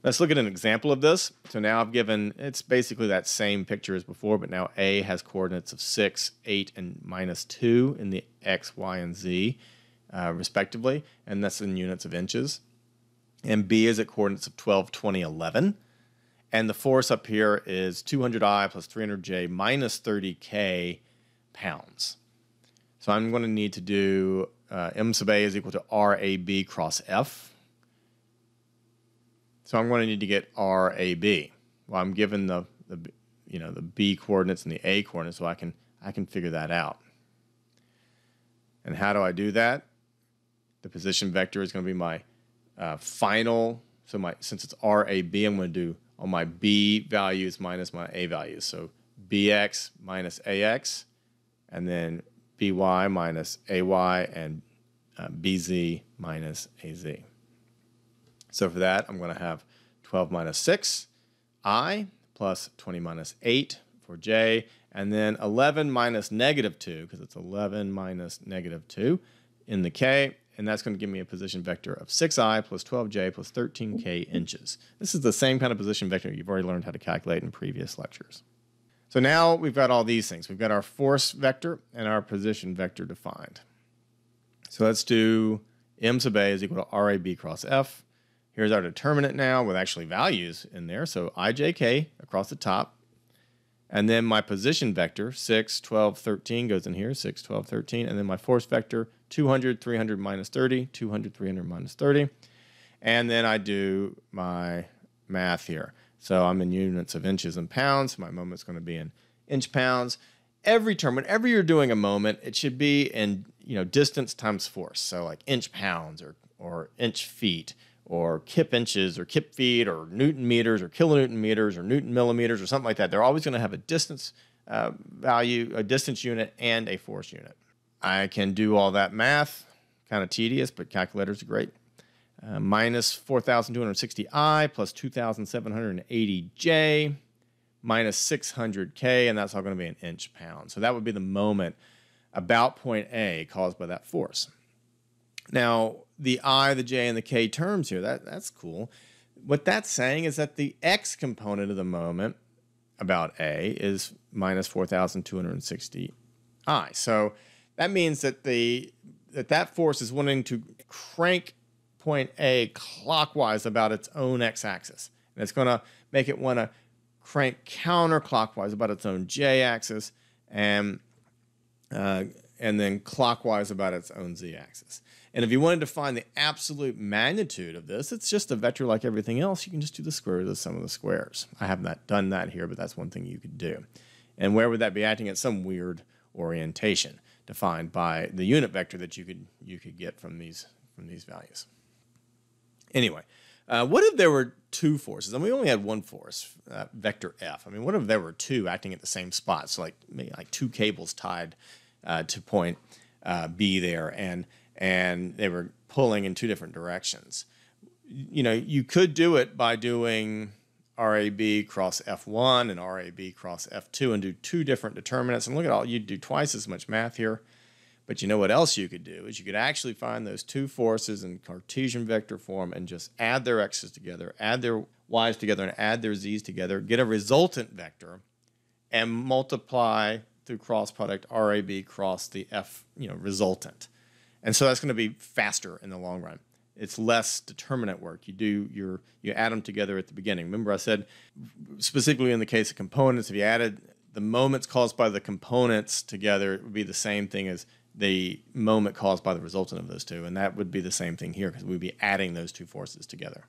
Let's look at an example of this. So now I've given, it's basically that same picture as before, but now A has coordinates of 6, 8, and -2 in the X, Y, and Z, respectively, and that's in units of inches. And B is at coordinates of 12, 20, 11. And the force up here is 200I plus 300J minus 30K pounds. So I'm going to need to do M sub A is equal to RAB cross F. So I'm going to need to get RAB. Well, I'm given the B coordinates and the A coordinates, so I can figure that out. And how do I do that? The position vector is going to be my final. So since it's RAB, I'm going to do all my B values minus my A values. So BX minus AX, and then BY minus AY, and BZ minus AZ. So for that, I'm going to have 12 minus 6, I, plus 20 minus 8 for J, and then 11 minus -2, because it's 11 minus -2 in the K, and that's going to give me a position vector of 6I plus 12J plus 13K inches. This is the same kind of position vector you've already learned how to calculate in previous lectures. So now we've got all these things. We've got our force vector and our position vector defined. So let's do M sub A is equal to RAB cross F. Here's our determinant now with actually values in there. So IJK across the top. And then my position vector, 6, 12, 13 goes in here, 6, 12, 13. And then my force vector, 200, 300 minus 30, 200, 300 minus 30. And then I do my math here. So I'm in units of inches and pounds. My moment's going to be in inch pounds. Every term, whenever you're doing a moment, it should be in distance times force. So like inch pounds or inch feet, or kip inches, or kip feet, or Newton meters, or kilonewton meters, or Newton millimeters, or something like that. They're always going to have a distance value, a distance unit, and a force unit. I can do all that math. Kind of tedious, but calculators are great. Minus 4,260I plus 2,780J minus 600K, and that's all going to be an inch pound. So that would be the moment about point A caused by that force. Now, the I, the J, and the K terms here, that's cool. What that's saying is that the X component of the moment about A is minus 4,260I. So that means that that force is wanting to crank point A clockwise about its own x-axis. And it's going to make it want to crank counterclockwise about its own j-axis, and then clockwise about its own z-axis. And if you wanted to find the absolute magnitude of this, it's just a vector like everything else. You can just do the square root of the sum of the squares. I have not done that here, but that's one thing you could do. And where would that be acting? At some weird orientation defined by the unit vector that you could get from these values. Anyway, what if there were two forces? And we only had one force, vector F. I mean, what if there were two acting at the same spot? So maybe like two cables tied to point B there, and they were pulling in two different directions. You could do it by doing RAB cross F1 and RAB cross F2 and do two different determinants. And look at all, you'd do twice as much math here. But you know what else you could do is you could actually find those two forces in Cartesian vector form and just add their x's together, add their y's together, and add their z's together, get a resultant vector, and multiply through cross product RAB cross the F resultant. And so that's going to be faster in the long run. It's less determinant work. You add them together at the beginning. Remember I said, specifically in the case of components, if you added the moments caused by the components together, it would be the same thing as the moment caused by the resultant of those two. And that would be the same thing here because we'd be adding those two forces together.